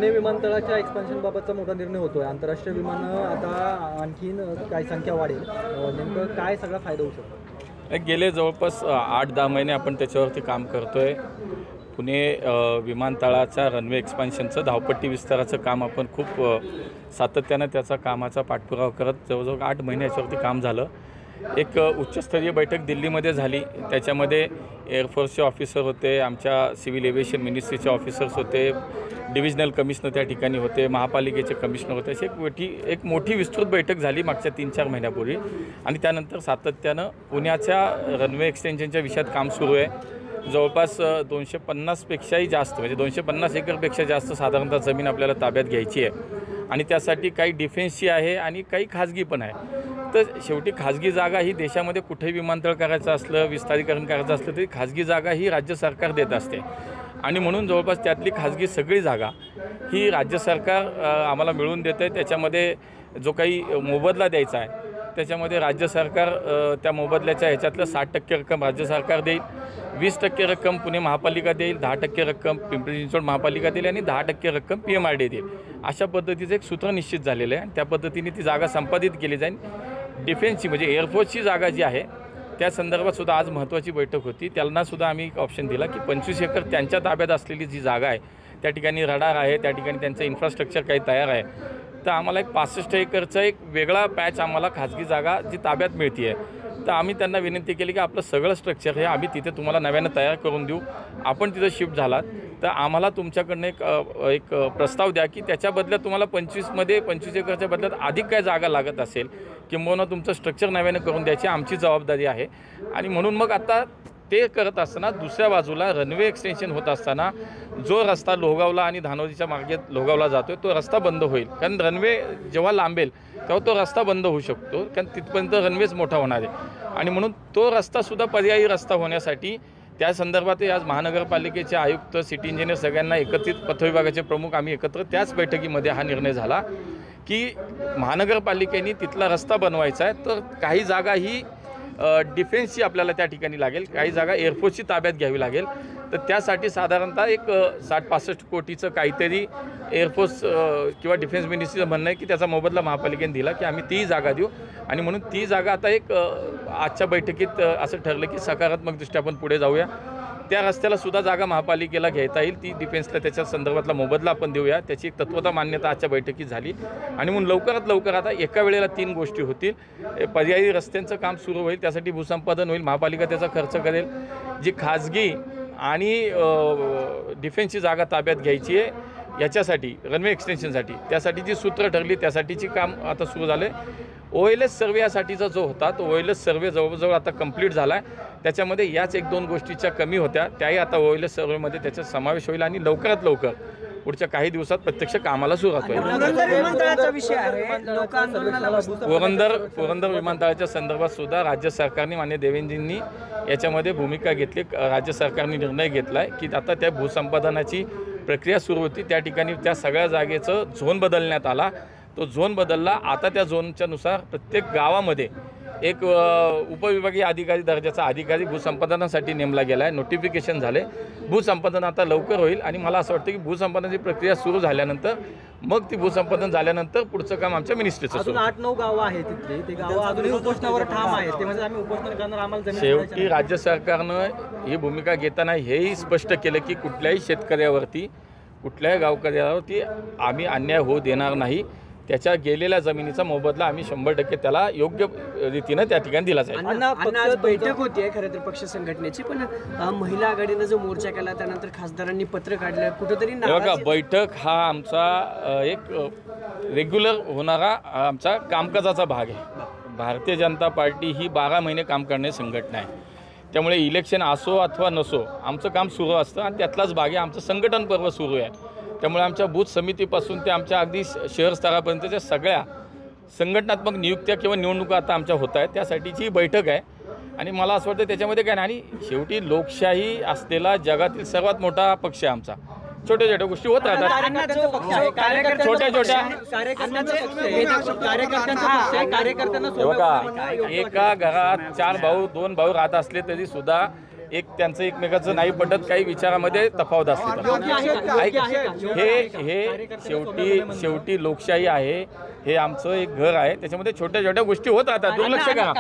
पुणे विमानतळाच्या एक्सपान्शन बाबतचा मोठा निर्णय होतोय। आंतरराष्ट्रीय विमानं आता आणखीन काय संख्या वाढेल, नेमकं काय सगळा फायदा होऊ शकतो? गेले जवळपास 8-10 महिने आपण त्याच्यावरती काम करतोय। पुणे विमानतळाच्या रनवे एक्सपान्शनचं धावपट्टी विस्ताराचं काम आपण खूप सातत्यानं त्याचा कामाचा पाठपुरावा करत जवळजवळ 8 महिने याच्यावरती काम झालं। एक उच्चस्तरीय बैठक दिल्लीमध्ये झाली, त्याच्यामध्ये एअरफोर्सचे ऑफिसर होते, आमच्या सिव्हिल एव्हिएशन मिनिस्ट्रीचे ऑफिसर्स होते, डिव्हिजनल कमिशनर त्या ठिकाणी होते, महापालिकेचे कमिशनर होते। अशी एक मोठी विस्तृत बैठक झाली मागच्या 3-4 महिन्यापूर्वी आणि त्यानंतर सातत्यानं पुण्याच्या रनवे एक्सटेन्शनच्या विषयात काम सुरू आहे। जवळपास 250पेक्षाही जास्त म्हणजे 250 एकरपेक्षा जास्त साधारणतः जमीन आपल्याला ताब्यात घ्यायची आहे आणि त्यासाठी काही डिफेन्सची आहे आणि काही खाजगी पण आहे। तर शेवटी खाजगी जागा ही देशामध्ये कुठेही विमानतळ करायचं असलं, विस्तारीकरण करायचं असलं तरी खाजगी जागा ही राज्य सरकार देत असते आणि म्हणून जवळपास त्यातली खाजगी सगळी जागा ही राज्य सरकार आम्हाला मिळवून देतं आहे। त्याच्यामध्ये जो काही मोबदला द्यायचा आहे त्याच्यामध्ये राज्य सरकार त्या मोबदल्याच्या ह्याच्यातलं 60% रक्कम राज्य सरकार देईल, 20% रक्कम पुणे महापालिका देईल, 10% रक्कम पिंपरी चिंचवड महापालिका देईल आणि 10% रक्कम PMRD देईल। अशा पद्धतीचं एक सूत्र निश्चित झालेलं आहे आणि त्या पद्धतीने ती जागा संपादित केली जाईल। डिफेन्सची म्हणजे एअरफोर्सची जागा जी आहे त्या संदर्भात सुद्धा आज महत्त्वाची बैठक होती। त्यांनासुद्धा आम्ही एक ऑप्शन दिला की 25 एकर त्यांच्या ताब्यात असलेली जी जागा आहे त्या ठिकाणी रडार आहे, त्या ठिकाणी त्यांचं इन्फ्रास्ट्रक्चर काही तयार आहे, तर आम्हाला एक 65 एकरचा एक वेगळा पॅच आम्हाला खाजगी जागा जी ताब्यात मिळते आहे। तर आम्ही त्यांना विनंती केली की आपलं सगळं स्ट्रक्चर हे आम्ही तिथे तुम्हाला नव्यानं तयार करून देऊ, आपण तिथं शिफ्ट झालात तर आम्हाला तुमच्याकडनं एक प्रस्ताव द्या की त्याच्या बदल्यात तुम्हाला 25 एकरच्या बदल्यात अधिक काय जागा लागत असेल किंबहुना तुमचं स्ट्रक्चर नव्यानं करून द्यायची आमची जबाबदारी आहे। आणि म्हणून मग आता ते करत असताना दुसऱ्या बाजूला रनवे एक्सटेन्शन होत असताना जो रस्ता लोहगावला आणि धानोरीच्या मार्गे लोहगावला जातो तो रस्ता बंद होईल, कारण रनवे जेव्हा लांबेल तेव्हा तो रस्ता बंद होऊ शकतो, कारण तिथपर्यंत रनवेच मोठा होणार आहे आणि म्हणून तो रस्तासुद्धा पर्यायी रस्ता होण्यासाठी त्या संदर्भात आज महानगरपालिकेचे आयुक्त, सिटी इंजिनियर सगळ्यांना एकत्रित पथविभागाचे प्रमुख आम्ही एकत्र त्याच बैठकीमध्ये हा निर्णय झाला की महानगरपालिकेने तिथला रस्ता बनवायचा आहे, तर काही जागा ही डिफेन्सची आपल्याला त्या ठिकाणी लागेल, काही जागा एअरफोर्सची ताब्यात घ्यावी लागेल। तर त्यासाठी साधारणतः एक 60-65 कोटीचं काहीतरी एअरफोर्स किंवा डिफेन्स मिनिस्ट्रीचं म्हणणं आहे की त्याचा मोबदला महापालिकेने दिला की आम्ही ती जागा देऊ आणि म्हणून ती जागा आता एक आजच्या बैठकीत असं ठरलं की सकारात्मकदृष्ट्या आपण पुढे जाऊया। त्या रस्त्याला सुद्धा जागा महापालिकेला घेता येईल, ती डिफेन्सला त्याच्या संदर्भातला मोबदला आपण देऊया, त्याची एक तत्वता मान्यता आजच्या बैठकीत झाली आणि म्हणून लवकरात लवकर आता एका वेळेला 3 गोष्टी होतील। पर्यायी रस्त्यांचं काम सुरू होईल, त्यासाठी भूसंपादन होईल, महापालिका त्याचा खर्च करेल, जी खाजगी आणि डिफेन्सची जागा ताब्यात घ्यायची आहे याच्यासाठी रनवे एक्सटेन्शनसाठी त्यासाठी जी सूत्र ठरली त्यासाठीची काम आता सुरू झालं आहे। OLS सर्वे यासाठीचा जो होता तो OLS सर्वे जवळजवळ आता कंप्लीट झाला आहे, त्याच्यामध्ये याच 1-2 गोष्टीच्या कमी होत्या, त्याही आता OLS सर्वेमध्ये त्याचा समावेश होईल आणि लवकरात लवकर पुढच्या काही दिवसात प्रत्यक्ष कामाला सुरुवात होईल। पुरंदर विमानतळाच्या संदर्भात सुद्धा राज्य सरकारने माननीय देवेंद्रजींनी याच्यामध्ये भूमिका घेतली, राज्य सरकारने निर्णय घेतला आहे की आता त्या भूसंपादनाची प्रक्रिया सुरू होती, त्या ठिकाणी त्या सगळ्या जागेचं झोन बदलण्यात आला, तो झोन बदलला, आता त्या झोनच्या नुसार प्रत्येक गावामध्ये एक उपविभागीय अधिकारी दर्जाचा अधिकारी भूसंपादनासाठी नेमला गेला आहे, नोटिफिकेशन झाले, भूसंपादन आता लवकर होईल आणि मला असं वाटतं की भूसंपादनाची प्रक्रिया सुरू झाल्यानंतर मग ती भूसंपादन झाल्यानंतर पुढचं काम आमच्या मिनिस्ट्रीचं अजून 8-9 गावं आहेत तिथली, ते गावं अजूनही उपोषणावर ठाम आहेत, ते म्हणजे आम्ही उपोषण करणार, आम्हाला जमीन शेवटी राज्य सरकारनं ही भूमिका घेताना हेही स्पष्ट केलं की कुठल्याही शेतकऱ्यावरती, कुठल्याही गावकऱ्यावरती आम्ही अन्याय होऊ देणार नाही, त्याच्या गेलेल्या जमिनीचा मोबदला आम्ही 100% त्याला योग्य रीतीनं त्या ठिकाणी दिला जाईल। आज बैठक होती आहे खरं तर पक्ष संघटनेची, पण महिला आघाडीनं जो मोर्चा केला त्यानंतर खासदारांनी पत्र काढलं, कुठेतरी बघा बैठक हा आमचा एक रेग्युलर होणारा आमचा कामकाजाचा भाग आहे। भारतीय जनता पार्टी ही 12 महिने काम करणारी संघटना आहे, त्यामुळे इलेक्शन असो अथवा नसो आमचं काम सुरू असतं आणि त्यातलाच भाग आहे आमचं संघटन पर्व सुरू आहे। त्यामुळे आमच्या बूथ समितीपासून ते आमच्या अगदी शहर स्तरापर्यंतच्या सगळ्या संघटनात्मक नियुक्त्या किंवा निवडणुका आता आमच्या होत आहेत, त्यासाठीची बैठक आहे आणि मला असं वाटतं त्याच्यामध्ये काय नाही, आणि शेवटी लोकशाही असलेला जगातील सर्वात मोठा पक्ष आहे आमचा। छोट्या छोट्या गोष्टी होत राहतात, छोट्या एका घरात 4 भाऊ 2 भाऊ राहत असले तरी सुद्धा एक त्यांचं एकमेकाचं नाही पटत, काही विचारामध्ये तफावत असते. हे शेवटी लोकशाही आहे, हे आमचं एक घर आहे, त्याच्यामध्ये छोट्या छोट्या गोष्टी होत राहतात, दुर्लक्ष करा.